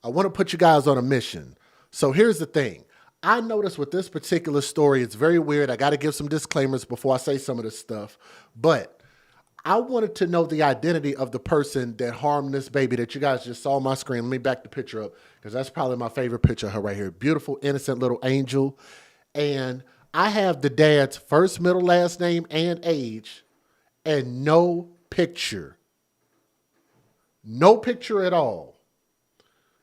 I want to put you guys on a mission. So here's the thing. I noticed with this particular story, it's very weird. I got to give some disclaimers before I say some of this stuff. But I wanted to know the identity of the person that harmed this baby that you guys just saw on my screen. Let me back the picture up because that's probably my favorite picture of her right here. Beautiful, innocent little angel. And I have the dad's first, middle, last name, and age, and no picture. No picture at all.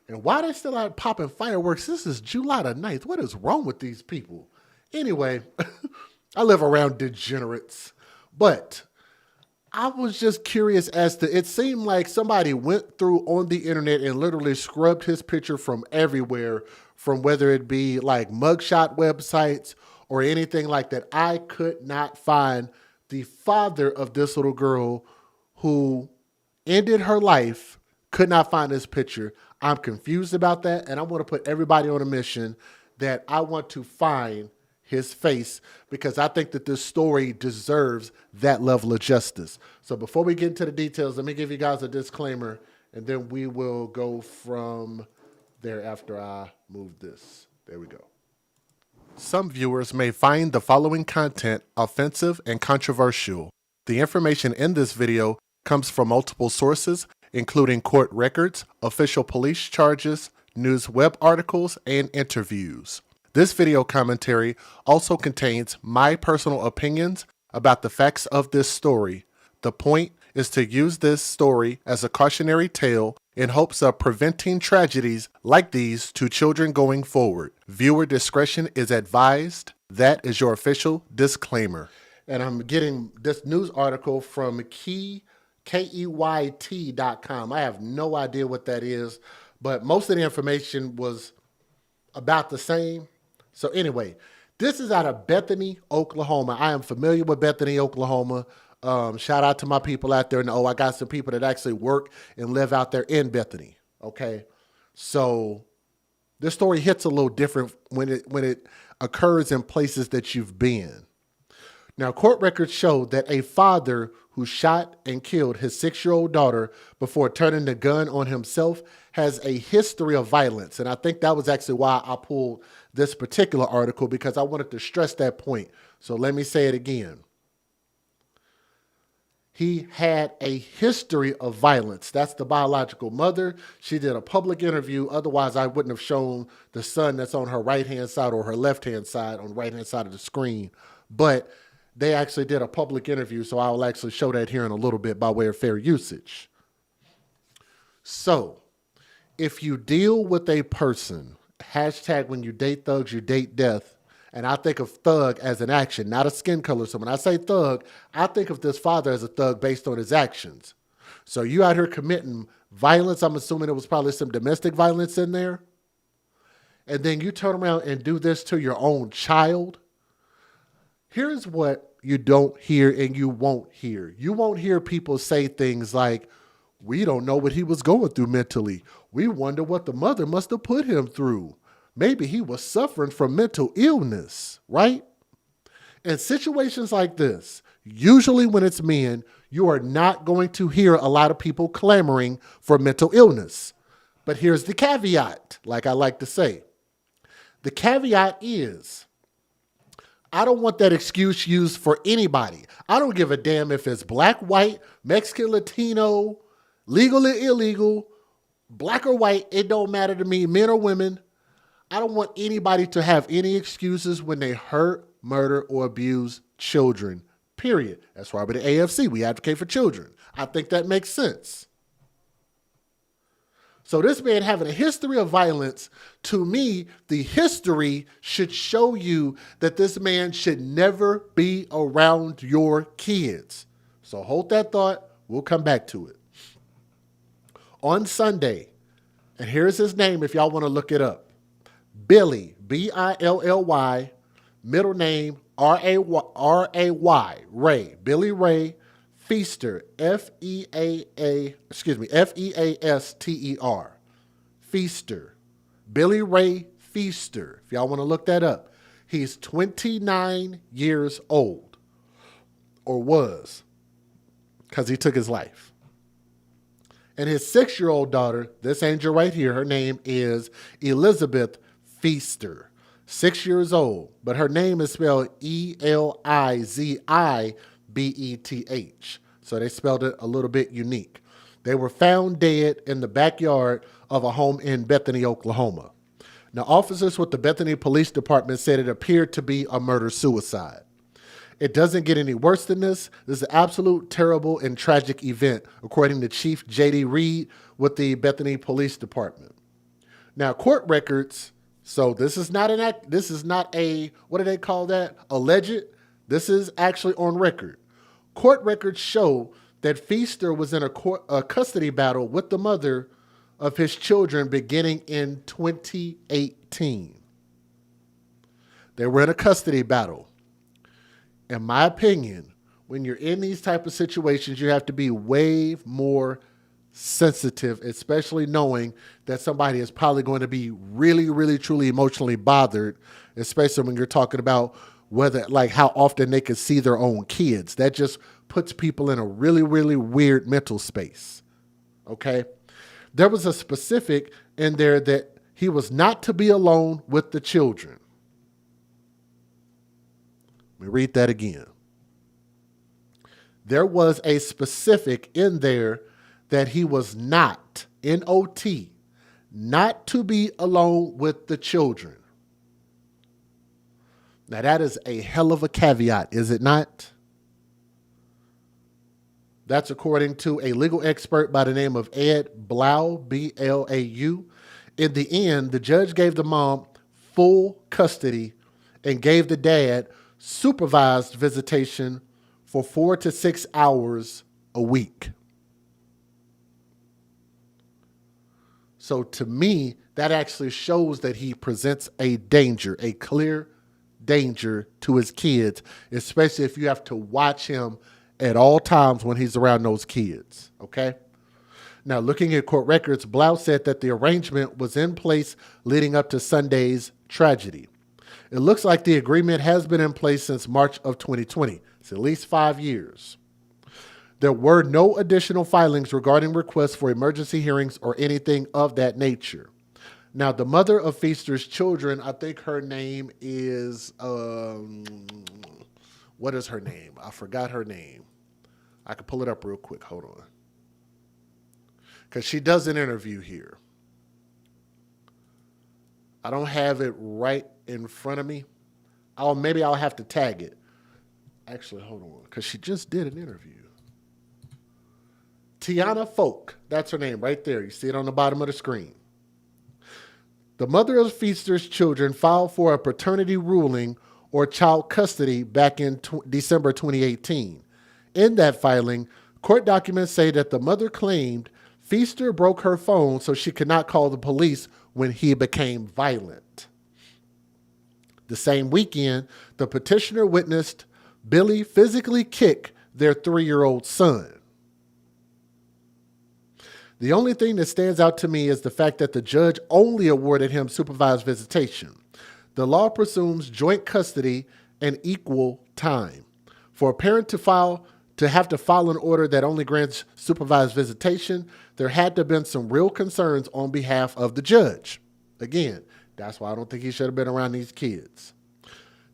And why they still out popping fireworks? This is July the 9th. What is wrong with these people? Anyway, I live around degenerates. But I was just curious as to, it seemed like somebody went through on the internet and literally scrubbed his picture from everywhere, from whether it be like mugshot websites or anything like that. I could not find the father of this little girl who ended her life, could not find his picture. I'm confused about that, and I want to put everybody on a mission that I want to find his face because I think that this story deserves that level of justice. So before we get into the details, let me give you guys a disclaimer, and then we will go from there after I move this. There we go. Some viewers may find the following content offensive and controversial. The information in this video comes from multiple sources, including court records, official police charges, news web articles, and interviews. This video commentary also contains my personal opinions about the facts of this story. The point is to use this story as a cautionary tale in hopes of preventing tragedies like these to children going forward. Viewer discretion is advised. That is your official disclaimer. And I'm getting this news article from KEYT.com. I have no idea what that is, but most of the information was about the same. So anyway, this is out of Bethany, Oklahoma. I am familiar with Bethany, Oklahoma. Shout out to my people out there. I got some people that actually work and live out there in Bethany. Okay. So this story hits a little different when it occurs in places that you've been. Now, court records show that a father who shot and killed his 6-year-old daughter before turning the gun on himself has a history of violence. And I think that was actually why I pulled this particular article, because I wanted to stress that point. So let me say it again. He had a history of violence. That's the biological mother. She did a public interview. Otherwise, I wouldn't have shown the son that's on her right-hand side or her left-hand side on the right-hand side of the screen. But they actually did a public interview, so I will actually show that here in a little bit by way of fair usage. So, if you deal with a person, hashtag when you date thugs, you date death, and I think of thug as an action, not a skin color. So when I say thug, I think of this father as a thug based on his actions. So you out here committing violence, I'm assuming there was probably some domestic violence in there, and then you turn around and do this to your own child. Here's what you don't hear and you won't hear. You won't hear people say things like, we don't know what he was going through mentally. We wonder what the mother must have put him through. Maybe he was suffering from mental illness, right? In situations like this, usually when it's men, you are not going to hear a lot of people clamoring for mental illness. But here's the caveat, like I like to say. The caveat is, I don't want that excuse used for anybody. I don't give a damn if it's black, white, Mexican, Latino, legal or illegal, black or white. It don't matter to me, men or women. I don't want anybody to have any excuses when they hurt, murder, or abuse children, period. That's why we're the AFC. We advocate for children. I think that makes sense. So this man having a history of violence, to me, the history should show you that this man should never be around your kids. So hold that thought. We'll come back to it. On Sunday, and here's his name if y'all want to look it up. Billy, B-I-L-L-Y, middle name R-A-Y, Ray, Billy Ray Feaster, F-E-A-S-T-E-R, Feaster, Billy Ray Feaster, if y'all want to look that up. He's 29 years old, or was, because he took his life. And his 6-year-old daughter, this angel right here, her name is Elizabeth Feaster. 6 years old, but her name is spelled Elizibeth. So they spelled it a little bit unique. They were found dead in the backyard of a home in Bethany, Oklahoma. Now, officers with the Bethany Police Department said it appeared to be a murder-suicide. It doesn't get any worse than this. This is an absolute terrible and tragic event, according to Chief J.D. Reed with the Bethany Police Department. Now, court records, so this is not a, what do they call that? Alleged. This is actually on record. Court records show that Feaster was in a custody battle with the mother of his children beginning in 2018. They were in a custody battle. In my opinion, when you're in these type of situations, you have to be way more sensitive, especially knowing that somebody is probably going to be really, really, truly emotionally bothered, especially when you're talking about whether, like, how often they can see their own kids. That just puts people in a really, really weird mental space. Okay? There was a specific in there that he was not to be alone with the children. Let me read that again. There was a specific in there that he was not, N-O-T, not to be alone with the children. Now that is a hell of a caveat, is it not? That's according to a legal expert by the name of Ed Blau, B-L-A-U. In the end, the judge gave the mom full custody and gave the dad supervised visitation for 4 to 6 hours a week. So to me, that actually shows that he presents a danger, a clear danger to his kids, especially if you have to watch him at all times when he's around those kids, okay? Now, looking at court records, Blau said that the arrangement was in place leading up to Sunday's tragedy. It looks like the agreement has been in place since March of 2020. It's at least 5 years. There were no additional filings regarding requests for emergency hearings or anything of that nature. Now, the mother of Feaster's children, I think her name is, what is her name? I forgot her name. I can pull it up real quick. Hold on. Because she does an interview here. I don't have it right in front of me. Maybe I'll have to tag it. Actually, hold on, because she just did an interview. Tiana Folk, that's her name right there. You see it on the bottom of the screen. The mother of Feaster's children filed for a paternity ruling or child custody back in December 2018. In that filing, court documents say that the mother claimed Feaster broke her phone so she could not call the police when he became violent. The same weekend, the petitioner witnessed Billy physically kick their 3-year-old son. The only thing that stands out to me is the fact that the judge only awarded him supervised visitation. The law presumes joint custody and equal time. For a parent to have to file an order that only grants supervised visitation, there had to have been some real concerns on behalf of the judge. Again, that's why I don't think he should have been around these kids.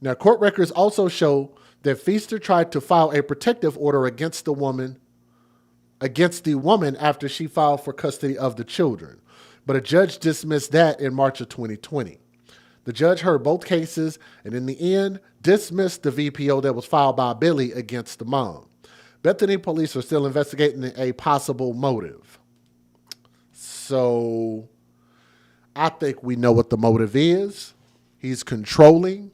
Now, court records also show that Feaster tried to file a protective order against the woman after she filed for custody of the children. But a judge dismissed that in March of 2020. The judge heard both cases and in the end dismissed the VPO that was filed by Billy against the mom. Bethany police are still investigating a possible motive. So I think we know what the motive is. He's controlling.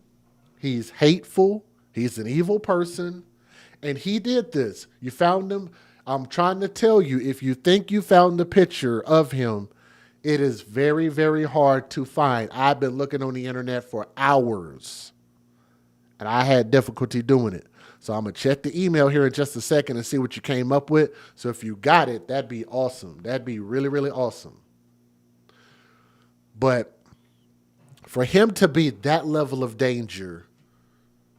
He's hateful. He's an evil person. And he did this. You found him. I'm trying to tell you, if you think you found the picture of him, it is very, very hard to find. I've been looking on the internet for hours, and I had difficulty doing it. So I'm going to check the email here in just a second and see what you came up with. So if you got it, that'd be awesome. That'd be really, really awesome. But for him to be that level of danger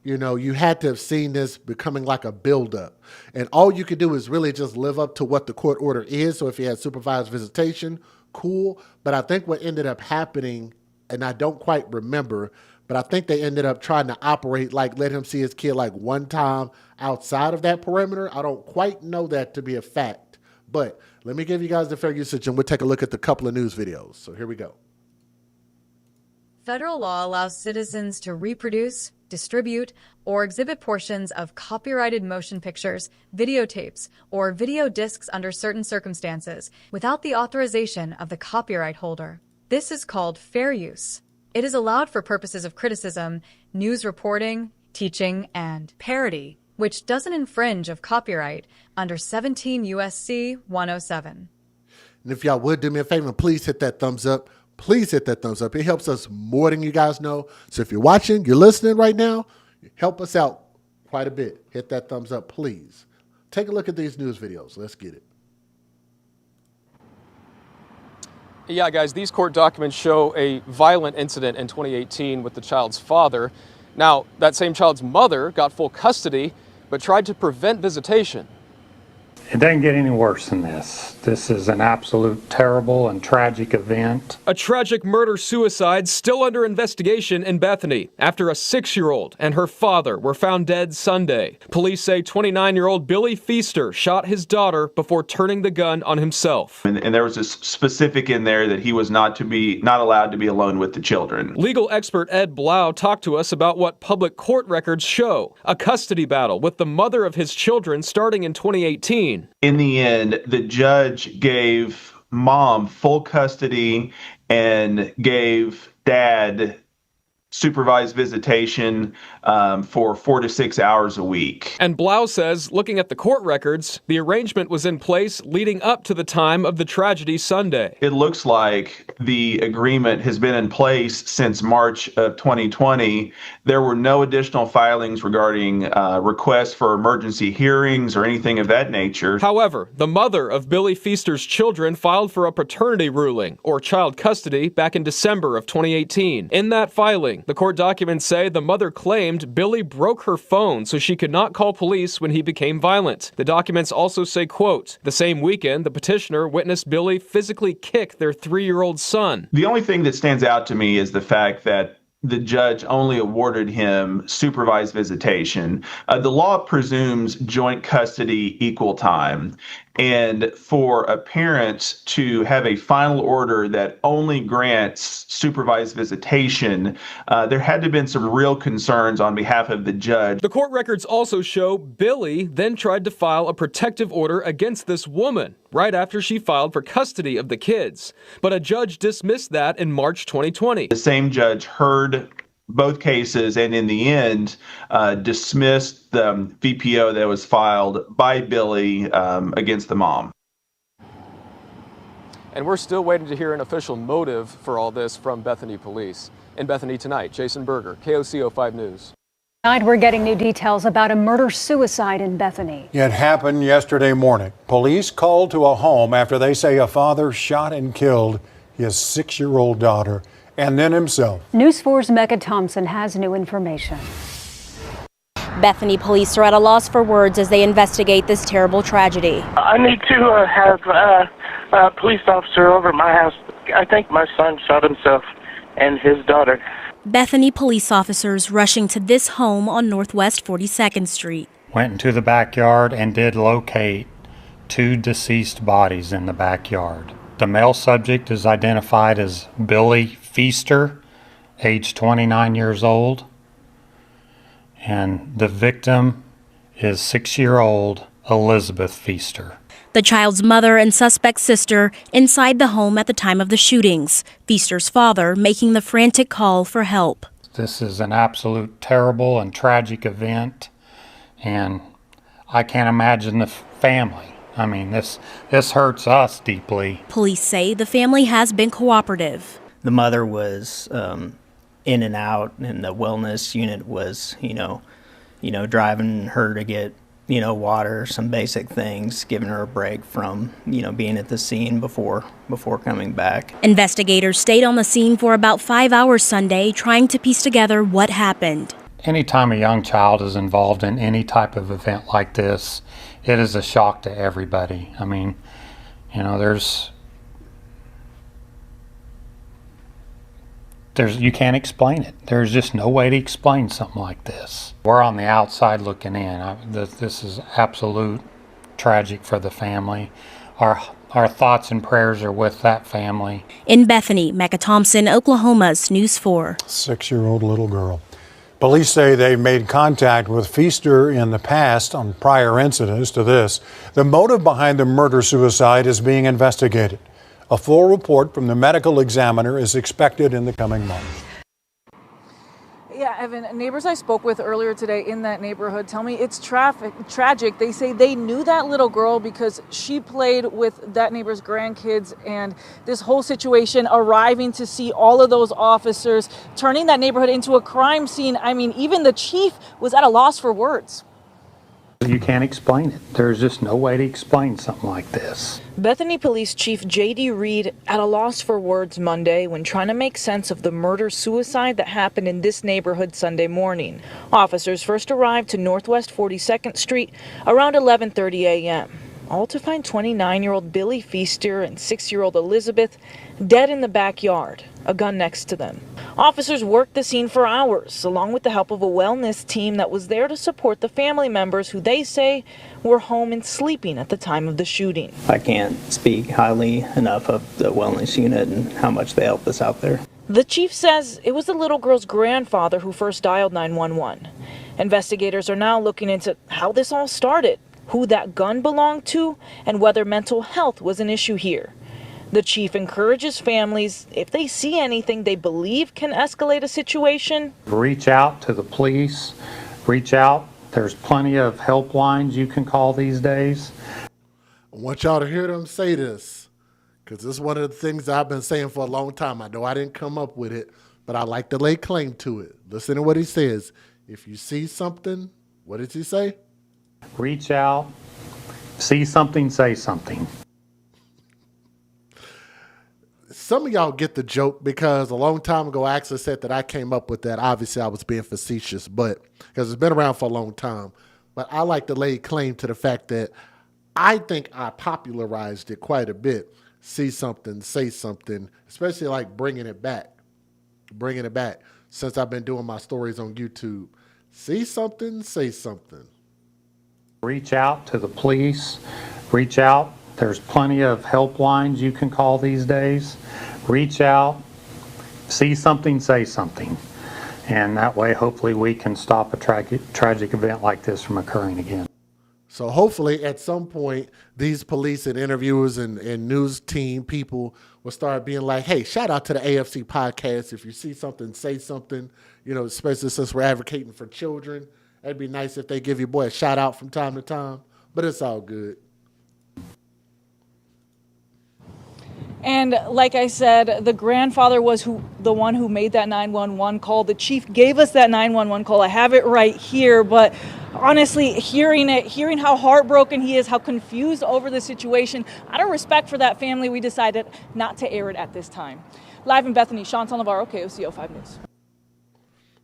You know, you had to have seen this becoming like a buildup. And all you could do is really just live up to what the court order is. So if you had supervised visitation, cool. But I think what ended up happening, and I don't quite remember, but I think they ended up trying to operate like let him see his kid like one time outside of that perimeter. I don't quite know that to be a fact. But let me give you guys the fair usage and we'll take a look at the couple of news videos. So here we go. Federal law allows citizens to reproduce, distribute, or exhibit portions of copyrighted motion pictures, videotapes, or video discs under certain circumstances without the authorization of the copyright holder. This is called fair use. It is allowed for purposes of criticism, news reporting, teaching, and parody, which doesn't infringe of copyright under 17 U.S.C. 107. And if y'all would do me a favor, please hit that thumbs up. Please hit that thumbs up. It helps us more than you guys know. So if you're watching, you're listening right now, help us out quite a bit. Hit that thumbs up, please. Take a look at these news videos. Let's get it. Yeah, guys, these court documents show a violent incident in 2018 with the child's father. Now, that same child's mother got full custody, but tried to prevent visitation. It doesn't get any worse than this. This is an absolute terrible and tragic event. A tragic murder-suicide still under investigation in Bethany after a 6-year-old and her father were found dead Sunday. Police say 29-year-old Billy Feaster shot his daughter before turning the gun on himself. And there was a specific in there that he was not allowed to be alone with the children. Legal expert Ed Blau talked to us about what public court records show. A custody battle with the mother of his children starting in 2018. In the end, the judge gave mom full custody and gave dad supervised visitation for 4 to 6 hours a week. And Blau says, looking at the court records, the arrangement was in place leading up to the time of the tragedy Sunday. It looks like the agreement has been in place since March of 2020. There were no additional filings regarding requests for emergency hearings or anything of that nature. However, the mother of Billy Feaster's children filed for a paternity ruling, or child custody, back in December of 2018. In that filing, the court documents say the mother claimed Billy broke her phone so she could not call police when he became violent. The documents also say, quote, the same weekend, the petitioner witnessed Billy physically kick their 3-year-old son. The only thing that stands out to me is the fact that the judge only awarded him supervised visitation. The law presumes joint custody equal time. And for a parent to have a final order that only grants supervised visitation, there had to have been some real concerns on behalf of the judge. The court records also show Billy then tried to file a protective order against this woman right after she filed for custody of the kids. But a judge dismissed that in March 2020. The same judge heard both cases and in the end dismissed the VPO that was filed by Billy against the mom. And we're still waiting to hear an official motive for all this from Bethany Police. In Bethany tonight, Jason Berger, KOCO 5 News. Tonight, we're getting new details about a murder-suicide in Bethany. It happened yesterday morning. Police called to a home after they say a father shot and killed his 6-year-old daughter and then himself. News 4's Mecca Thompson has new information. Bethany police are at a loss for words as they investigate this terrible tragedy. I need to have a police officer over at my house. I think my son shot himself and his daughter. Bethany police officers rushing to this home on Northwest 42nd Street. Went into the backyard and did locate 2 deceased bodies in the backyard. The male subject is identified as Billy Feaster, age 29 years old, and the victim is 6-year-old Elizabeth Feaster. The child's mother and suspect sister inside the home at the time of the shootings. Feaster's father making the frantic call for help. This is an absolute terrible and tragic event, and I can't imagine the family. I mean, this hurts us deeply. Police say the family has been cooperative. The mother was in and out, and the wellness unit was, driving her to get, water, some basic things, giving her a break from, being at the scene before coming back. Investigators stayed on the scene for about 5 hours Sunday, trying to piece together what happened. Anytime a young child is involved in any type of event like this, it is a shock to everybody. I mean, you know, you can't explain it. There's just no way to explain something like this. We're on the outside looking in. This is absolute tragic for the family. Our thoughts and prayers are with that family. In Bethany, Mecca Thompson, Oklahoma's News 4. 6-year-old little girl. Police say they've made contact with Feaster in the past on prior incidents to this. The motive behind the murder-suicide is being investigated. A full report from the medical examiner is expected in the coming months. Yeah, Evan, neighbors I spoke with earlier today in that neighborhood tell me it's tragic. They say they knew that little girl because she played with that neighbor's grandkids, and this whole situation, arriving to see all of those officers, turning that neighborhood into a crime scene. I mean, even the chief was at a loss for words. You can't explain it. There's just no way to explain something like this. Bethany Police Chief J.D. Reed at a loss for words Monday when trying to make sense of the murder-suicide that happened in this neighborhood Sunday morning. Officers first arrived to Northwest 42nd Street around 11:30 a.m., all to find 29-year-old Billy Feaster and 6-year-old Elizabeth dead in the backyard, a gun next to them. Officers worked the scene for hours, along with the help of a wellness team that was there to support the family members who they say were home and sleeping at the time of the shooting. I can't speak highly enough of the wellness unit and how much they helped us out there. The chief says it was the little girl's grandfather who first dialed 911. Investigators are now looking into how this all started, who that gun belonged to, and whether mental health was an issue here. The chief encourages families, if they see anything they believe can escalate a situation, Reach out to the police. Reach out. There's plenty of helplines you can call these days. I want y'all to hear them say this, because this is one of the things that I've been saying for a long time. I know I didn't come up with it, but I like to lay claim to it. Listen to what he says. If you see something, what does he say? Reach out. See something, say something. Some of y'all get the joke because a long time ago I actually said that I came up with that. Obviously I was being facetious, but because it's been around for a long time. But I like to lay claim to the fact that I think I popularized it quite a bit. See something, say something, especially like bringing it back since I've been doing my stories on YouTube. See something, say something. Reach out to the police. Reach out. There's plenty of helplines you can call these days. Reach out. See something, say something. And that way, hopefully, we can stop a tragic event like this from occurring again. So hopefully at some point, these police and interviewers and news team people will start being like, hey, shout out to the AFC podcast. If you see something, say something, you know, especially since we're advocating for children. It'd be nice if they give your boy a shout out from time to time, but it's all good. and like I said, the grandfather was the one who made that 911 call. The chief gave us that 911 call. I have it right here, but honestly, hearing how heartbroken he is, how confused over the situation, out of respect for that family, we decided not to air it at this time. Live in Bethany, Chantal Navarro, KOCO 5 News.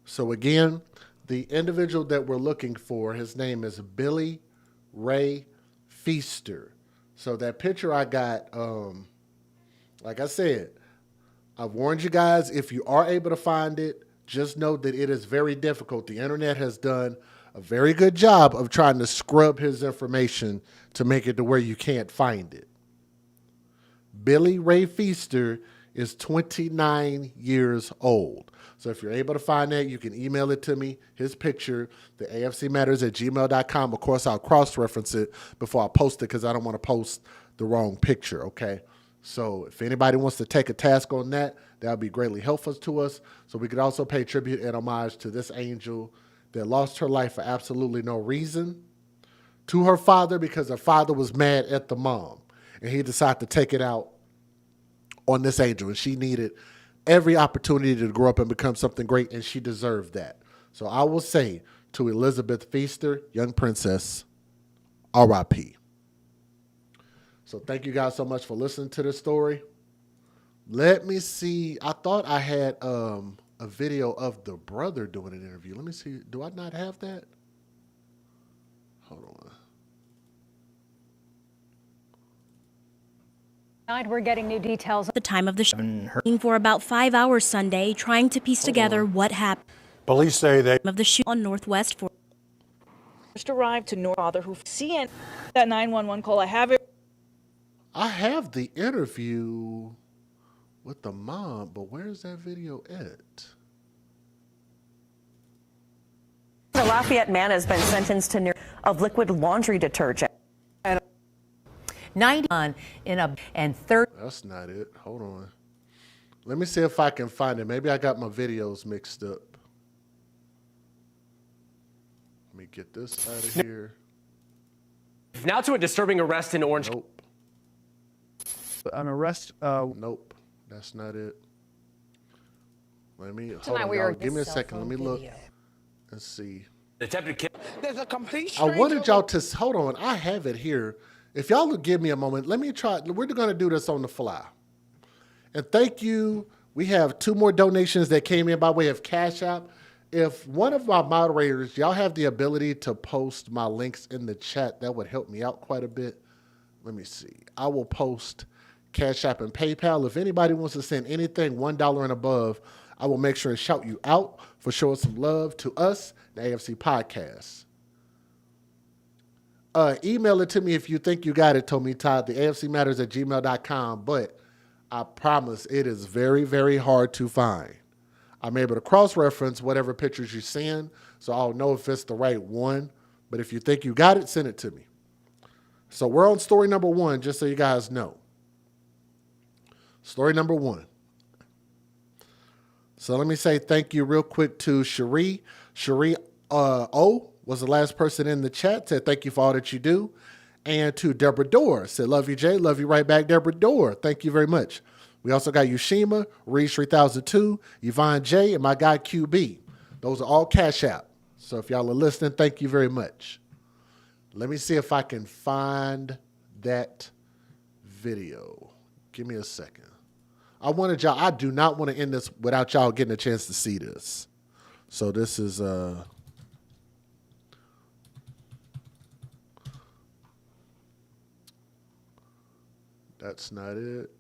So again, the individual that we're looking for, his name is Billy Ray Feaster. So that picture I got, like I said, I've warned you guys, if you are able to find it, just know that it is very difficult. The internet has done a very good job of trying to scrub his information to make it to where you can't find it. Billy Ray Feaster is 29 years old. So if you're able to find that, you can email it to me, his picture, the afcmatters@gmail.com. Of course, I'll cross-reference it before I post it because I don't want to post the wrong picture, okay? So if anybody wants to take a task on that, that would be greatly helpful to us. So we could also pay tribute and homage to this angel that lost her life for absolutely no reason, to her father because her father was mad at the mom, and he decided to take it out on this angel, and she needed every opportunity to grow up and become something great, and she deserved that. So I will say to Elizabeth Feaster, young princess, R.I.P. So thank you guys so much for listening to this story. Let me see. I thought I had a video of the brother doing an interview. Let me see. Do I not have that? Hold on. We're getting new details At the time of the shooting for about 5 hours Sunday, trying to piece together what happened. Police say they Of the shoot on Northwest 4. First arrived to North father who CNN that 911 call. I have it. I have the interview with the mom, but where's that video at? The Lafayette man has been sentenced to of liquid laundry detergent. 90 in a and 30. That's not it. Hold on. Let me see if I can find it. Maybe I got my videos mixed up. Let me get this out of here. Now to a disturbing arrest in Orange. Nope. An arrest. Nope. That's not it. Let me hold on, y'all. Give me a second. Let me look and see. There's a complete I wanted y'all to hold on. I have it here. If y'all would give me a moment, let me try. We're going to do this on the fly. And thank you. We have 2 more donations that came in by way of Cash App. If one of my moderators, y'all have the ability to post my links in the chat, that would help me out quite a bit. Let me see. I will post Cash App and PayPal. If anybody wants to send anything $1 and above, I will make sure and shout you out for showing some love to us, the AFC Podcast. Email it to me if you think you got it, Tommy Todd, the AFCmatters@gmail.com. But I promise it is very, very hard to find. I'm able to cross-reference whatever pictures you send, so I'll know if it's the right one. But if you think you got it, send it to me. So we're on story number 1, just so you guys know. Story number 1. So let me say thank you real quick to Cherie. Cherie O was the last person in the chat. Said thank you for all that you do. And to Deborah Dorr. Said love you, Jay. Love you right back, Deborah Dorr. Thank you very much. We also got Yushima, Reed 3002, Yvonne J, and my guy QB. Those are all Cash App. So if y'all are listening, thank you very much. Let me see if I can find that video. Give me a second. I do not want to end this without y'all getting a chance to see this. So this is that's not it.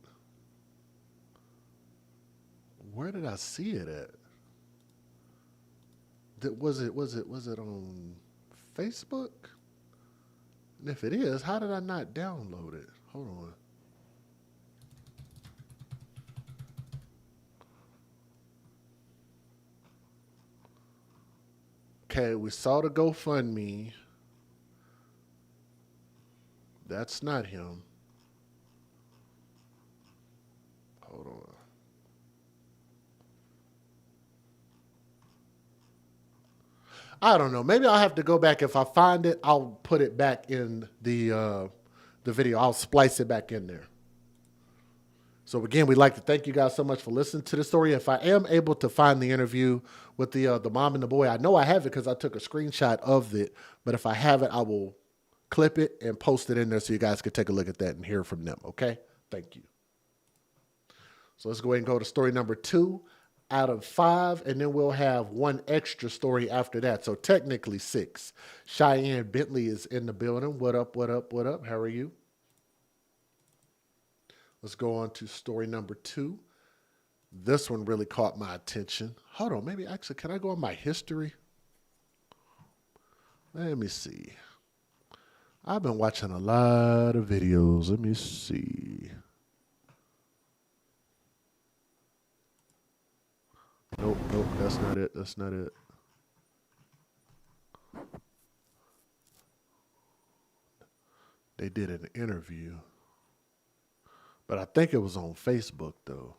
Where did I see it at? Was it on Facebook? And if it is, how did I not download it? Hold on. Okay, we saw the GoFundMe. That's not him. Hold on. I don't know. Maybe I'll have to go back. If I find it, I'll put it back in the video. I'll splice it back in there. So again, we'd like to thank you guys so much for listening to the story. If I am able to find the interview with the mom and the boy, I know I have it because I took a screenshot of it. But if I have it, I will clip it and post it in there so you guys can take a look at that and hear from them. Okay? Thank you. So let's go ahead and go to story number 2 out of 5, and then we'll have 1 extra story after that. So technically 6. Cheyenne Bentley is in the building. What up, what up, what up? How are you? Let's go on to story number 2. This one really caught my attention. Hold on, maybe actually, can I go on my history? Let me see. I've been watching a lot of videos. Let me see. Nope, that's not it. That's not it. They did an interview. But I think it was on Facebook, though.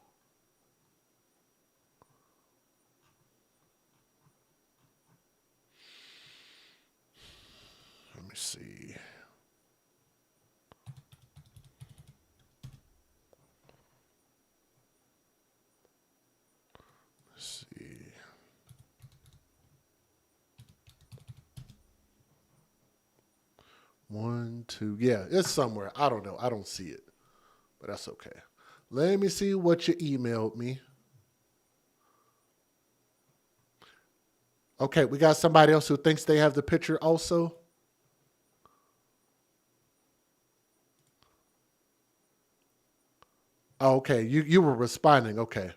Let me see. Let's see. One, two. Yeah, it's somewhere. I don't know. I don't see it. But that's okay. Let me see what you emailed me. Okay, we got somebody else who thinks they have the picture also. Oh, okay, you were responding. Okay.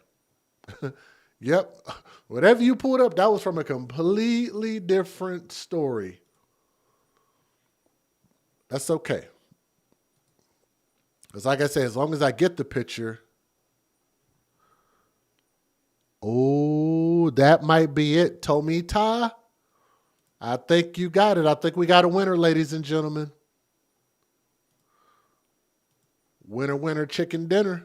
Yep. Whatever you pulled up, that was from a completely different story. That's okay. Because like I said, as long as I get the picture. Oh, that might be it. Tomita. I think you got it. I think we got a winner, ladies and gentlemen. Winner, winner, chicken dinner.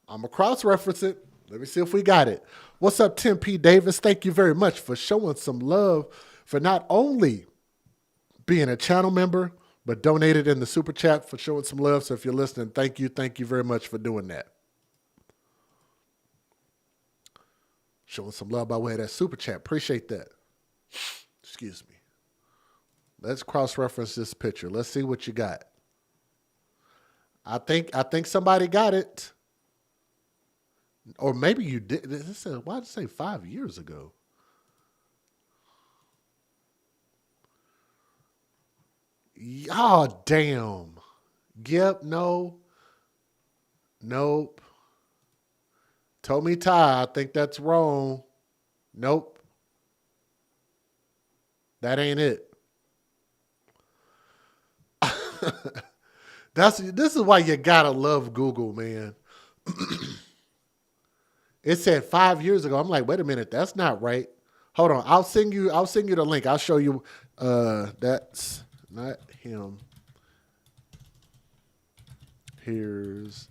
I'm going to cross-reference it. Let me see if we got it. What's up, Tim P. Davis? Thank you very much for showing some love for not only being a channel member, but donated in the super chat for showing some love. So if you're listening, thank you. Thank you very much for doing that. Showing some love by way of that super chat. Appreciate that. Excuse me. Let's cross-reference this picture. Let's see what you got. I think somebody got it. Or maybe you did. Why did it say 5 years ago? Oh, damn. Yep, no. Nope. Tomita, I think that's wrong. Nope. That ain't it. This is why you gotta love Google, man. It said 5 years ago. I'm like, wait a minute, that's not right. Hold on, I'll send you the link. I'll show you. That's not him. Here's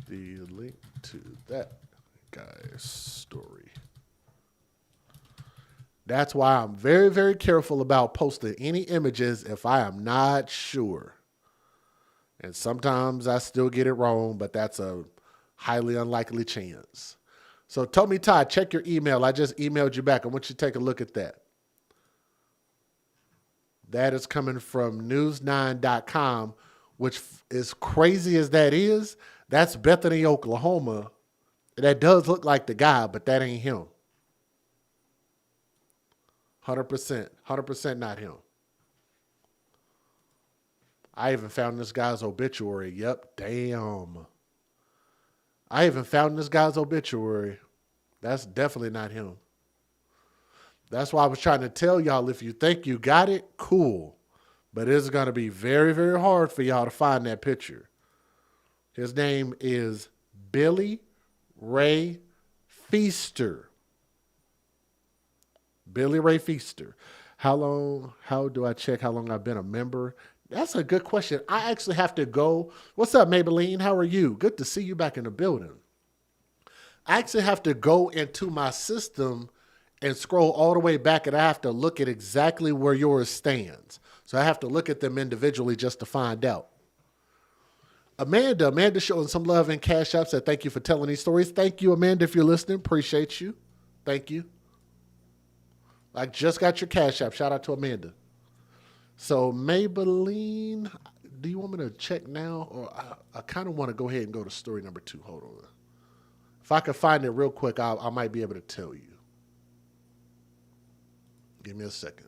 the link to that guy's story. That's why I'm very, very careful about posting any images if I am not sure. And sometimes I still get it wrong, but that's a highly unlikely chance. So Tommy Todd, check your email. I just emailed you back. I want you to take a look at that. That is coming from news9.com, which as crazy as that is, that's Bethany, Oklahoma. That does look like the guy, but that ain't him. 100% not him. I even found this guy's obituary. Yep, damn. I even found this guy's obituary. That's definitely not him. That's why I was trying to tell y'all, if you think you got it, cool. But it's going to be very, very hard for y'all to find that picture. His name is Billy Ray Feaster. Billy Ray Feaster. How do I check how long I've been a member? That's a good question. I actually have to go. What's up, Maybelline? How are you? Good to see you back in the building. I actually have to go into my system and scroll all the way back, and I have to look at exactly where yours stands. So I have to look at them individually just to find out. Amanda showing some love in Cash App, said thank you for telling these stories. Thank you, Amanda, if you're listening. Appreciate you. Thank you. I just got your Cash App. Shout out to Amanda. So Maybelline, do you want me to check now? Or I kind of want to go ahead and go to story number 2. Hold on. If I could find it real quick, I might be able to tell you. Give me a second.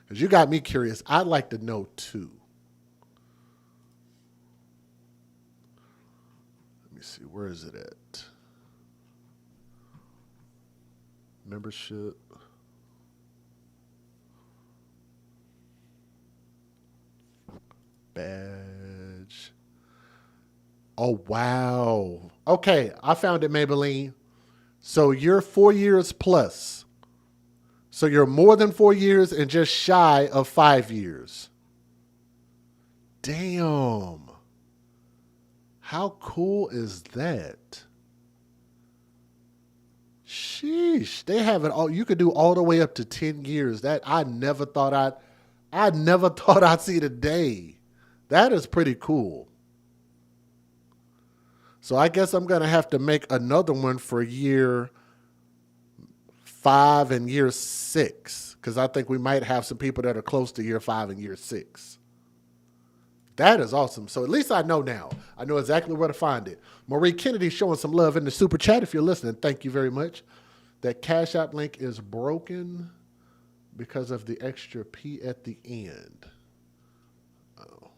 Because you got me curious. I'd like to know too. Let me see. Where is it at? Membership. Badge. Oh, wow. Okay, I found it, Maybelline. So you're 4 years plus. So you're more than 4 years and just shy of 5 years. Damn. How cool is that? Sheesh. They have it all. You could do all the way up to 10 years. That I never thought I'd see the day. That is pretty cool. So I guess I'm going to have to make another one for year 5 and year 6. Because I think we might have some people that are close to year 5 and year 6. That is awesome. So at least I know now. I know exactly where to find it. Marie Kennedy showing some love in the super chat. If you're listening, thank you very much. That Cash App link is broken because of the extra P at the end. Oh.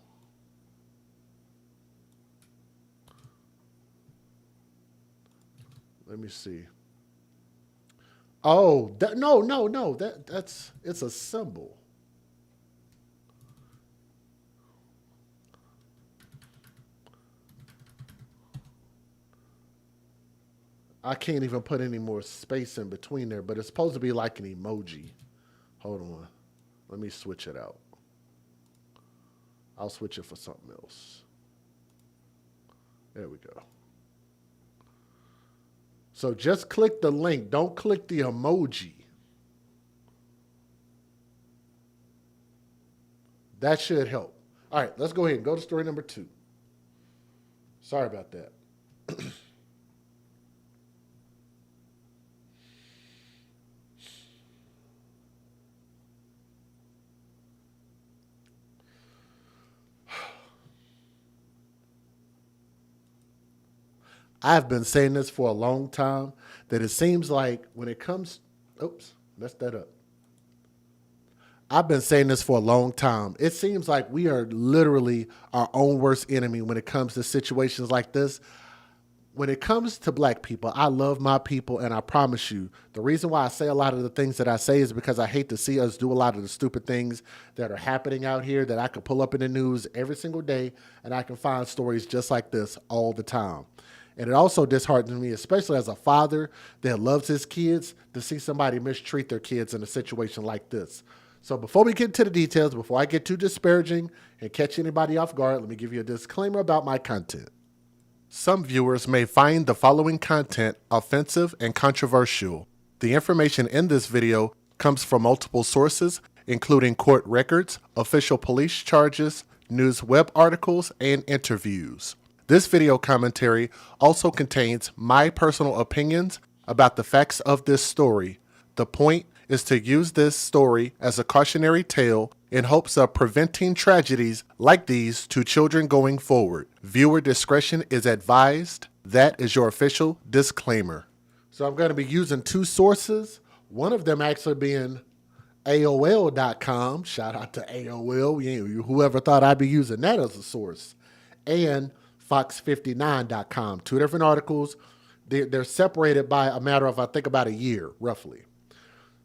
Let me see. Oh, no. It's a symbol. I can't even put any more space in between there, but it's supposed to be like an emoji. Hold on. Let me switch it out. I'll switch it for something else. There we go. So just click the link. Don't click the emoji. That should help. All right, let's go ahead and go to story number 2. Sorry about that. I've been saying this for a long time, that it seems like when it comes, oops, messed that up. I've been saying this for a long time. It seems like we are literally our own worst enemy when it comes to situations like this. When it comes to black people, I love my people, and I promise you, the reason why I say a lot of the things that I say is because I hate to see us do a lot of the stupid things that are happening out here that I could pull up in the news every single day, and I can find stories just like this all the time. And it also disheartens me, especially as a father that loves his kids, to see somebody mistreat their kids in a situation like this. So before we get into the details, before I get too disparaging and catch anybody off guard, let me give you a disclaimer about my content. Some viewers may find the following content offensive and controversial. The information in this video comes from multiple sources, including court records, official police charges, news web articles, and interviews. This video commentary also contains my personal opinions about the facts of this story. The point is to use this story as a cautionary tale in hopes of preventing tragedies like these to children going forward. Viewer discretion is advised. That is your official disclaimer. So I'm going to be using 2 sources, one of them actually being AOL.com. Shout out to AOL. Whoever thought I'd be using that as a source. And Fox59.com. 2 different articles. They're separated by a matter of, I think, about a year, roughly.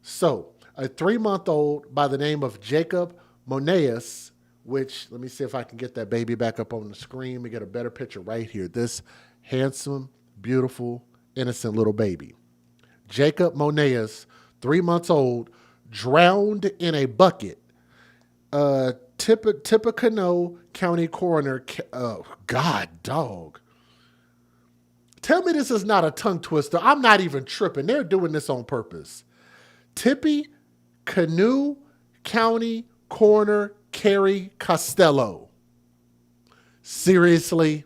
So, a 3-month-old by the name of Jacob Moneas, which, let me see if I can get that baby back up on the screen. We get a better picture right here. This handsome, beautiful, innocent little baby. Jacob Moneas, 3 months old, drowned in a bucket. Tippecanoe County Coroner, God, dog. Tell me this is not a tongue twister. I'm not even tripping. They're doing this on purpose. Tippecanoe County Coroner Kerry Costello. Seriously?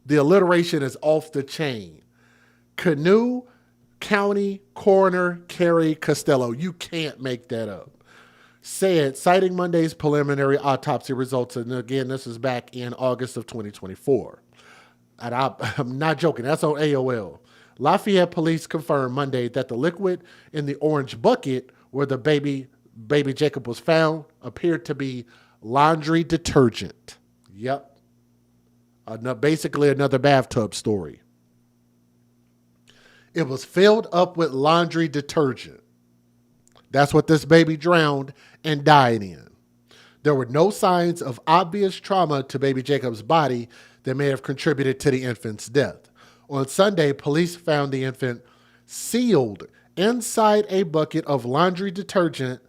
The alliteration is off the chain. Canoe County Coroner Kerry Costello. You can't make that up. Said, citing Monday's preliminary autopsy results, and again, this is back in August of 2024. And I'm not joking. That's on AOL. Lafayette police confirmed Monday that the liquid in the orange bucket where the baby Jacob was found appeared to be laundry detergent. Yep. Basically another bathtub story. It was filled up with laundry detergent. That's what this baby drowned and died in. There were no signs of obvious trauma to baby Jacob's body that may have contributed to the infant's death. On Sunday, police found the infant sealed inside a bucket of laundry detergent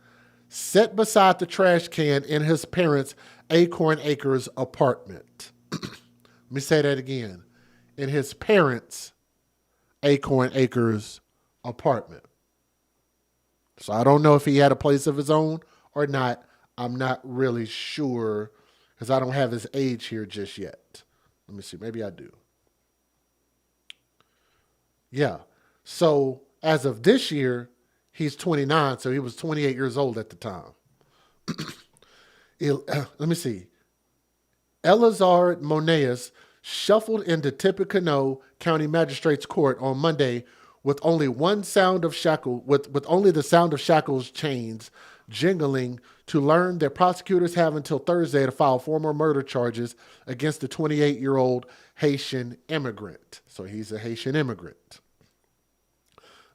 set beside the trash can in his parents' Acorn Acres apartment. Let me say that again. In his parents' Acorn Acres apartment. So I don't know if he had a place of his own or not. I'm not really sure because I don't have his age here just yet. Let me see. Maybe I do. Yeah. So as of this year, he's 29. So he was 28 years old at the time. Let me see. Elazar Moneas shuffled into Tippecanoe County Magistrate's Court on Monday with only the sound of shackles chains jingling to learn that prosecutors have until Thursday to file formal murder charges against the 28-year-old Haitian immigrant. So he's a Haitian immigrant.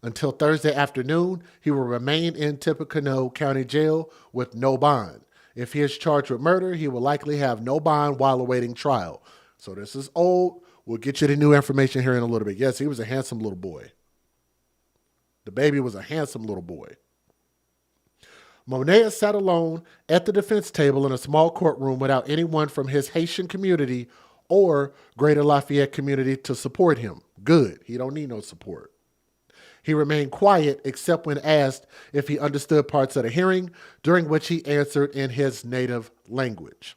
Until Thursday afternoon, he will remain in Tippecanoe County Jail with no bond. If he is charged with murder, he will likely have no bond while awaiting trial. So this is old. We'll get you the new information here in a little bit. Yes, he was a handsome little boy. The baby was a handsome little boy. Monet sat alone at the defense table in a small courtroom without anyone from his Haitian community or Greater Lafayette community to support him. Good. He don't need no support. He remained quiet except when asked if he understood parts of the hearing, during which he answered in his native language.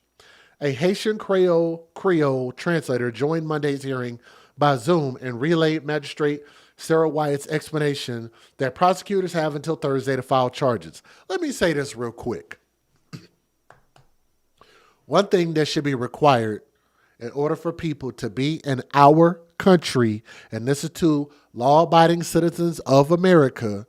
A Haitian Creole translator joined Monday's hearing by Zoom and relayed Magistrate Sarah Wyatt's explanation that prosecutors have until Thursday to file charges. Let me say this real quick. One thing that should be required in order for people to be in our country, and this is to law-abiding citizens of America,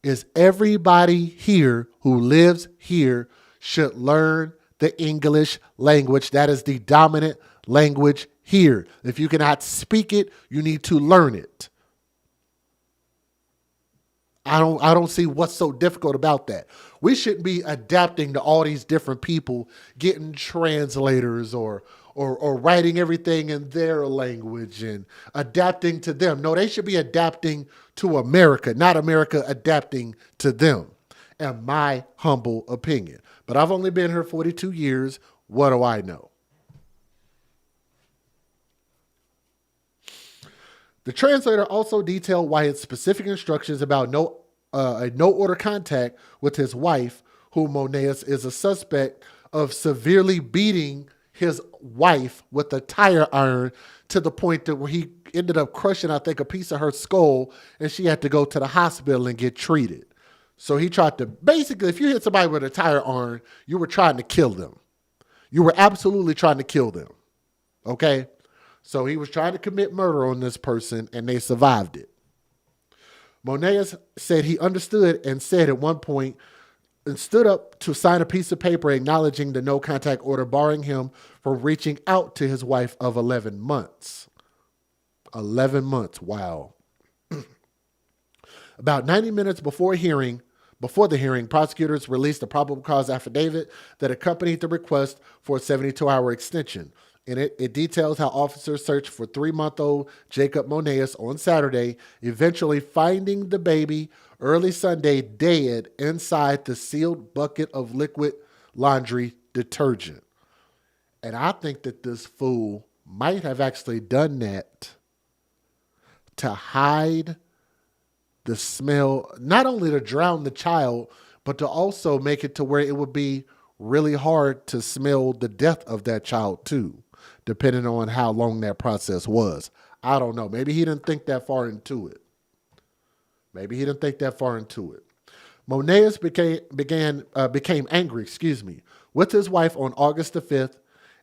is everybody here who lives here should learn the English language. That is the dominant language here. If you cannot speak it, you need to learn it. I don't see what's so difficult about that. We shouldn't be adapting to all these different people, getting translators or writing everything in their language and adapting to them. No, they should be adapting to America, not America adapting to them, in my humble opinion. But I've only been here 42 years. What do I know? The translator also detailed Wyatt's specific instructions about no order contact with his wife, who Moneas is a suspect of severely beating his wife with a tire iron to the point that where he ended up crushing, I think, a piece of her skull, and she had to go to the hospital and get treated. So he tried to, basically, if you hit somebody with a tire iron, you were trying to kill them. You were absolutely trying to kill them. Okay? So he was trying to commit murder on this person, and they survived it. Moneas said he understood and said at one point, and stood up to sign a piece of paper acknowledging the no contact order, barring him from reaching out to his wife of 11 months. 11 months, wow. About 90 minutes before the hearing, prosecutors released a probable cause affidavit that accompanied the request for a 72-hour extension. In it, it details how officers searched for 3-month-old Jacob Moneas on Saturday, eventually finding the baby early Sunday dead inside the sealed bucket of liquid laundry detergent. And I think that this fool might have actually done that to hide the smell, not only to drown the child, but to also make it to where it would be really hard to smell the death of that child too, depending on how long that process was. I don't know. Maybe he didn't think that far into it. Moneas became angry, with his wife on August the 5th,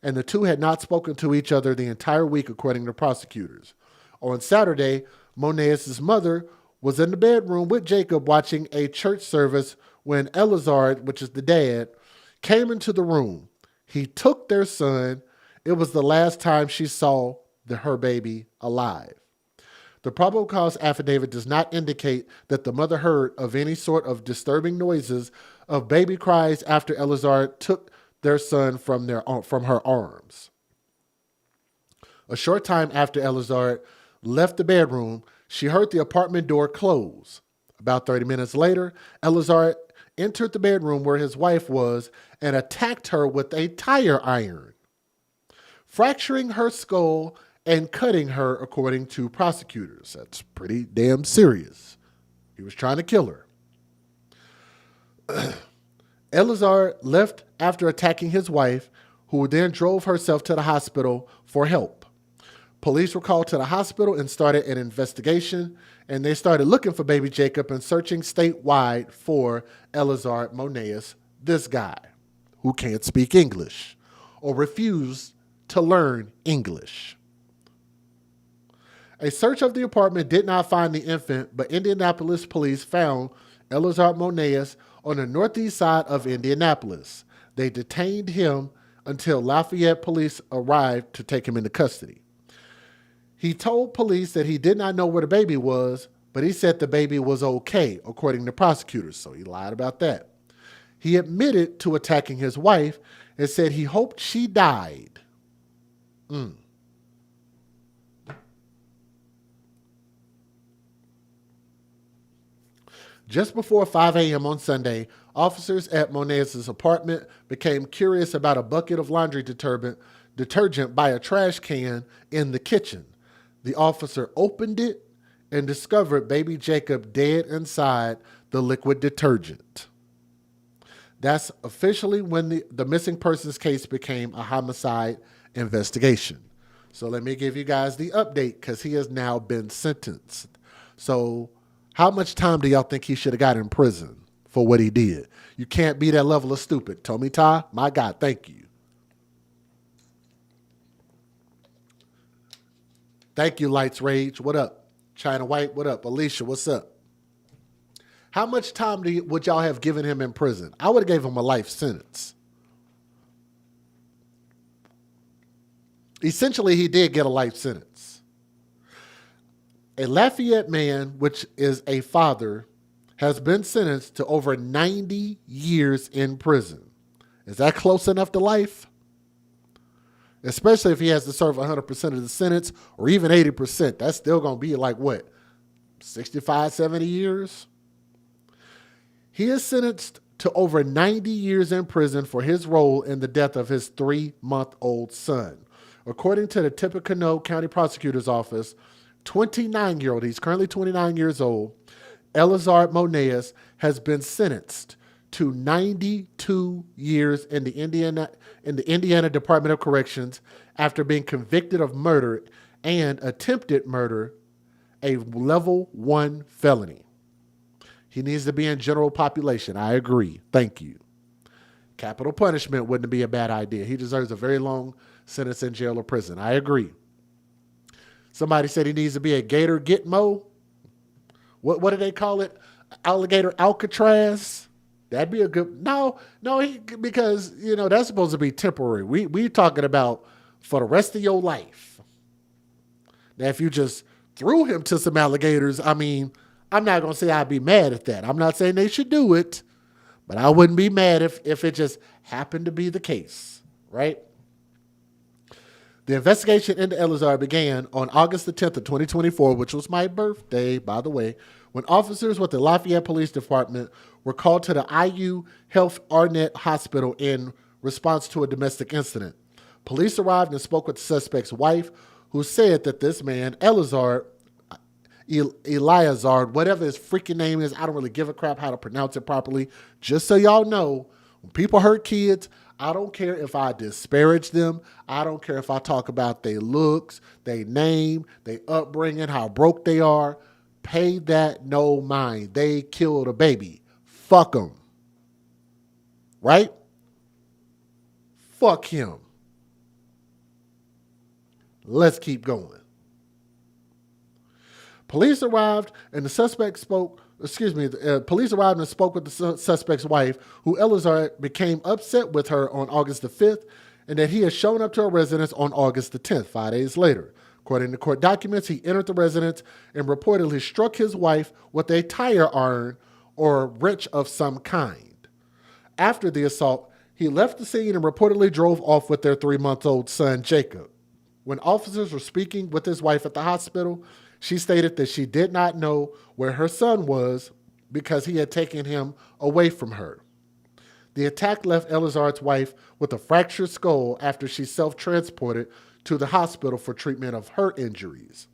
and the two had not spoken to each other the entire week, according to prosecutors. On Saturday, Moneas' mother was in the bedroom with Jacob watching a church service when Elazar, which is the dad, came into the room. He took their son. It was the last time she saw her baby alive. The probable cause affidavit does not indicate that the mother heard of any sort of disturbing noises of baby cries after Elazar took their son from her arms. A short time after Elazar left the bedroom, she heard the apartment door close. About 30 minutes later, Elazar entered the bedroom where his wife was and attacked her with a tire iron, fracturing her skull and cutting her, according to prosecutors. That's pretty damn serious. He was trying to kill her. Elazar left after attacking his wife, who then drove herself to the hospital for help. Police were called to the hospital and started an investigation, and they started looking for baby Jacob and searching statewide for Elazar Moneas, this guy who can't speak English. or refused to learn English. A search of the apartment did not find the infant, but Indianapolis police found Elazar Monaes on the northeast side of Indianapolis. They detained him until Lafayette police arrived to take him into custody. He told police that he did not know where the baby was, but he said the baby was okay, according to prosecutors, so he lied about that. He admitted to attacking his wife and said he hoped she died. Just before 5 a.m. on Sunday, officers at Monaes' apartment became curious about a bucket of laundry detergent by a trash can in the kitchen. The officer opened it and discovered baby Jacob dead inside the liquid detergent. That's officially when the missing persons case became a homicide investigation. So let me give you guys the update because he has now been sentenced. So how much time do y'all think he should have got in prison for what he did? You can't be that level of stupid. Tommy Ty, my God, thank you. Thank you, Lights Rage. What up? China White, what up? Alicia, what's up? How much time would y'all have given him in prison? I would have gave him a life sentence. Essentially, he did get a life sentence. A Lafayette man, which is a father, has been sentenced to over 90 years in prison. Is that close enough to life? Especially if he has to serve 100% of the sentence or even 80%. That's still going to be like what? 65, 70 years? He is sentenced to over 90 years in prison for his role in the death of his 3-month-old son. According to the Tippecanoe County Prosecutor's Office, 29-year-old, he's currently 29 years old, Elazar Monaes has been sentenced to 92 years in the Indiana Department of Corrections after being convicted of murder and attempted murder, a level 1 felony. He needs to be in general population. I agree. Thank you. Capital punishment wouldn't be a bad idea. He deserves a very long sentence in jail or prison. I agree. Somebody said he needs to be a Gator Gitmo. What do they call it? Alligator Alcatraz. That'd be a good. No, because that's supposed to be temporary. We talking about for the rest of your life. Now, if you just threw him to some alligators, I mean, I'm not gonna say I'd be mad at that. I'm not saying they should do it, but I wouldn't be mad if it just happened to be the case, right? The investigation into Elazar began on August the 10th of 2024, which was my birthday, by the way, when officers with the Lafayette Police Department were called to the IU Health Arnett Hospital in response to a domestic incident. Police arrived and spoke with the suspect's wife, who said that this man, Elazar, whatever his freaking name is, I don't really give a crap how to pronounce it properly. Just so y'all know, when people hurt kids, I don't care if I disparage them. I don't care if I talk about their looks, their name, their upbringing, how broke they are. Pay that no mind. They killed a baby. Fuck them. Right? Fuck him. Let's keep going. Police arrived and the suspect spoke. Police arrived and spoke with the suspect's wife, who Elazar became upset with her on August the 5th, and that he had shown up to her residence on August the 10th, 5 days later. According to court documents, he entered the residence and reportedly struck his wife with a tire iron or wrench of some kind. After the assault, he left the scene and reportedly drove off with their 3-month-old son, Jacob. When officers were speaking with his wife at the hospital, she stated that she did not know where her son was because he had taken him away from her. The attack left Elazar's wife with a fractured skull after she self-transported to the hospital for treatment of her injuries.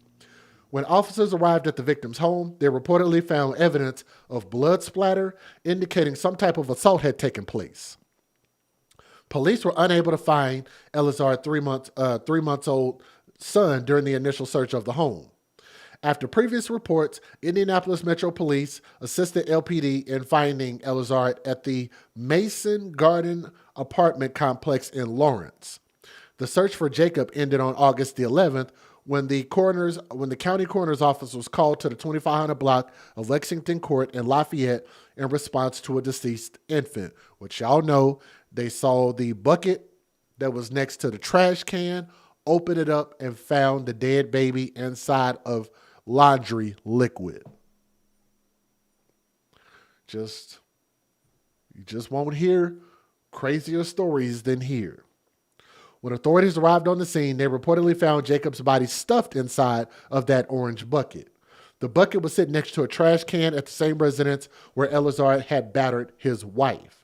When officers arrived at the victim's home, they reportedly found evidence of blood splatter, indicating some type of assault had taken place. Police were unable to find Elazar's 3 months old son during the initial search of the home. After previous reports, Indianapolis Metro Police assisted LPD in finding Elizard at the Mason Garden apartment complex in Lawrence. The search for Jacob ended on August the 11th when the county coroner's office was called to the 2500 block of Lexington Court in Lafayette in response to a deceased infant. Which y'all know, they saw the bucket that was next to the trash can, opened it up, and found the dead baby inside of laundry liquid. You just won't hear crazier stories than here. When authorities arrived on the scene, they reportedly found Jacob's body stuffed inside of that orange bucket. The bucket was sitting next to a trash can at the same residence where Elizard had battered his wife.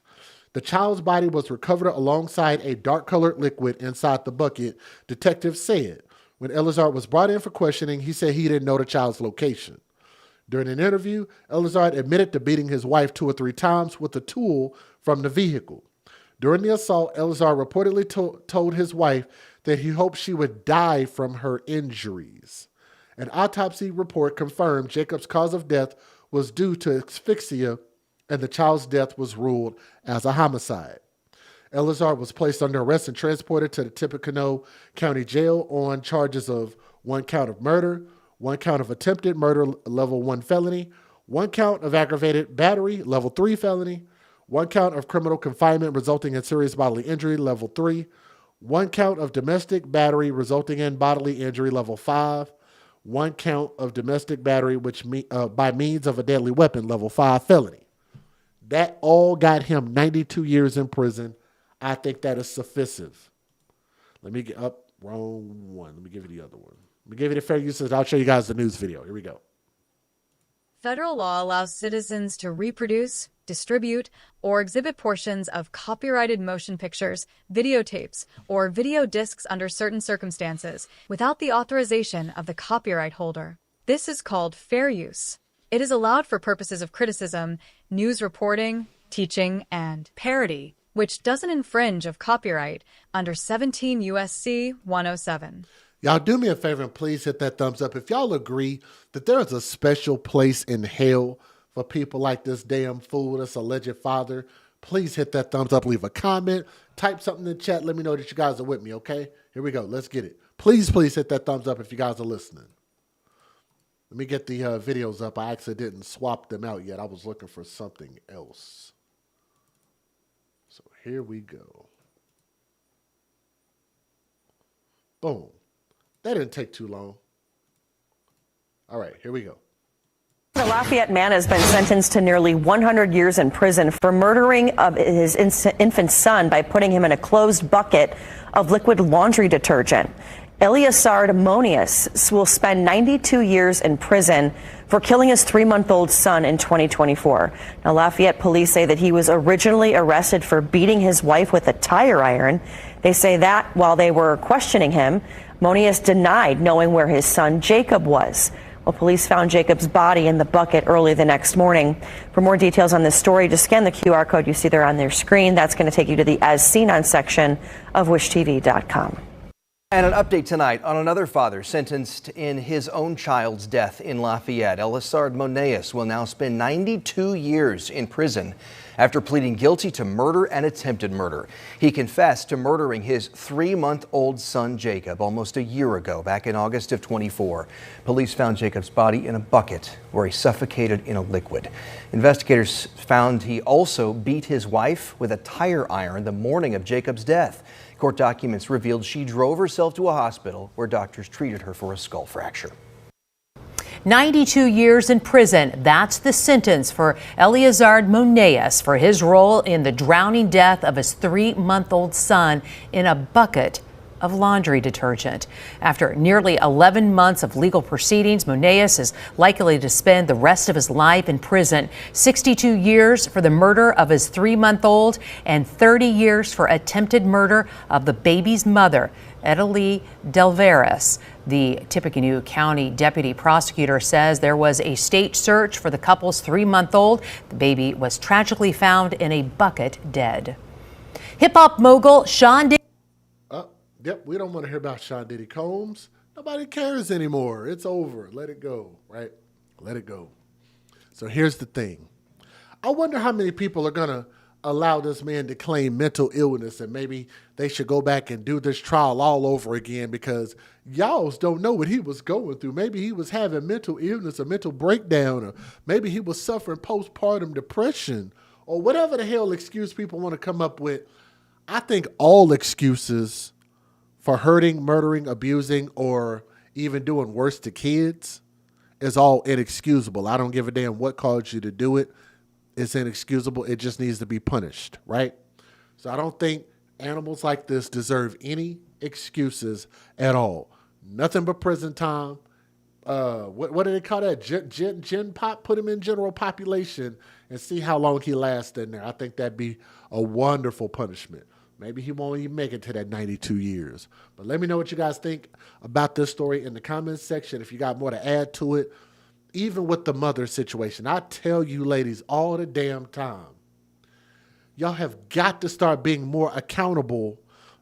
The child's body was recovered alongside a dark-colored liquid inside the bucket, detectives said. When Elizard was brought in for questioning, he said he didn't know the child's location. During an interview, Elizard admitted to beating his wife 2 or 3 times with a tool from the vehicle. During the assault, Elizard reportedly told his wife that he hoped she would die from her injuries. An autopsy report confirmed Jacob's cause of death was due to asphyxia, and the child's death was ruled as a homicide. Elizard was placed under arrest and transported to the Tippecanoe County Jail on charges of 1 count of murder, 1 count of attempted murder, level 1 felony, 1 count of aggravated battery, level 3 felony, 1 count of criminal confinement resulting in serious bodily injury, level 3, 1 count of domestic battery resulting in bodily injury, level 5, 1 count of domestic battery by means of a deadly weapon, level 5 felony. That all got him 92 years in prison. I think that is sufficient. Let me get up. Wrong one. Let me give you the other one. Let me give you the fair use. I'll show you guys the news video. Here we go. Federal law allows citizens to reproduce, distribute, or exhibit portions of copyrighted motion pictures, videotapes, or video discs under certain circumstances without the authorization of the copyright holder. This is called fair use. It is allowed for purposes of criticism, news reporting, teaching, and parody, which doesn't infringe of copyright under 17 U.S.C. 107. Y'all do me a favor and please hit that thumbs up. If y'all agree that there is a special place in hell for people like this damn fool, this alleged father, please hit that thumbs up. Leave a comment. Type something in the chat. Let me know that you guys are with me, okay? Here we go. Let's get it. Please hit that thumbs up if you guys are listening. Let me get the videos up. I actually didn't swap them out yet. I was looking for something else. So here we go. Boom. That didn't take too long. All right, here we go. The Lafayette man has been sentenced to nearly 100 years in prison for murdering of his infant son by putting him in a closed bucket of liquid laundry detergent. Eliasard Monius will spend 92 years in prison for killing his 3-month-old son in 2024. Now, Lafayette police say that he was originally arrested for beating his wife with a tire iron. They say that while they were questioning him, Monius denied knowing where his son Jacob was. Well, police found Jacob's body in the bucket early the next morning. For more details on this story, just scan the QR code you see there on their screen. That's going to take you to the As Seen On section of wishtv.com. And an update tonight on another father sentenced in his own child's death in Lafayette. Eliasard Monius will now spend 92 years in prison after pleading guilty to murder and attempted murder. He confessed to murdering his 3-month-old son Jacob almost a year ago, back in August of 24. Police found Jacob's body in a bucket where he suffocated in a liquid. Investigators found he also beat his wife with a tire iron the morning of Jacob's death. Court documents revealed she drove herself to a hospital where doctors treated her for a skull fracture. 92 years in prison. That's the sentence for Eliasard Monius for his role in the drowning death of his 3-month-old son in a bucket of laundry detergent. After nearly 11 months of legal proceedings, Monius is likely to spend the rest of his life in prison. 62 years for the murder of his 3-month-old and 30 years for attempted murder of the baby's mother, Italy Delveris. The Tippecanoe County deputy prosecutor says there was a state search for the couple's 3-month-old. The baby was tragically found in a bucket dead. Hip-hop mogul Sean Diddy. Yep, we don't want to hear about Sean Diddy Combs. Nobody cares anymore. It's over. Let it go, right? Let it go. So here's the thing. I wonder how many people are going to allow this man to claim mental illness, and maybe they should go back and do this trial all over again because y'all don't know what he was going through. Maybe he was having mental illness, a mental breakdown, or maybe he was suffering postpartum depression, or whatever the hell excuse people want to come up with. I think all excuses for hurting, murdering, abusing, or even doing worse to kids is all inexcusable. I don't give a damn what caused you to do it. It's inexcusable. It just needs to be punished, right? So I don't think animals like this deserve any excuses at all. Nothing but prison time. What do they call that? Gen pop? Put him in general population and see how long he lasts in there. I think that'd be a wonderful punishment. Maybe he won't even make it to that 92 years. But let me know what you guys think about this story in the comments section. If you got more to add to it, even with the mother situation, I tell you ladies all the damn time, y'all have got to start being more accountable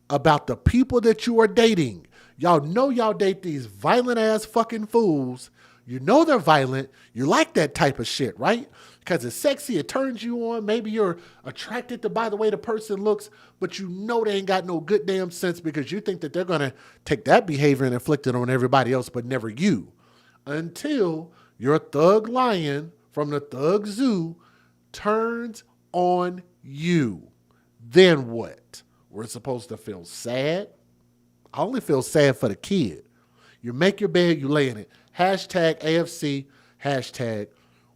about the people that you are dating. Y'all know y'all date these violent ass fucking fools. You know they're violent. You like that type of shit, right? Because it's sexy. It turns you on. Maybe you're attracted to by the way the person looks, but you know they ain't got no good damn sense because you think that they're going to take that behavior and inflict it on everybody else, but never you. Until your thug lion from the thug zoo turns on you. Then what? We're supposed to feel sad? I only feel sad for the kid. You make your bed, you lay in it. Hashtag AFC, hashtag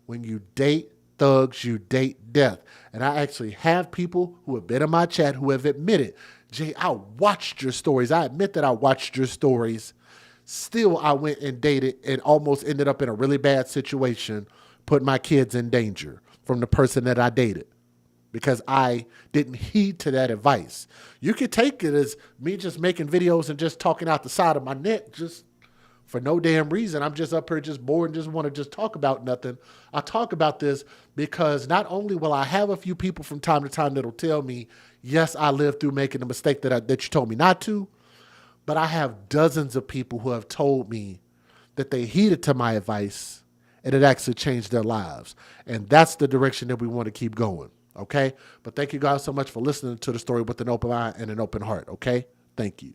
when you date thugs, you date death. And I actually have people who have been in my chat who have admitted, Jay, I watched your stories. I admit that I watched your stories. Still, I went and dated and almost ended up in a really bad situation, put my kids in danger from the person that I dated because I didn't heed to that advice. You could take it as me just making videos and just talking out the side of my neck just for no damn reason. I'm just up here just bored and just want to just talk about nothing. I talk about this because not only will I have a few people from time to time that'll tell me, yes, I lived through making a mistake that you told me not to, but I have dozens of people who have told me that they heeded to my advice and it actually changed their lives. And that's the direction that we want to keep going, okay? But thank you guys so much for listening to the story with an open eye and an open heart, okay? Thank you.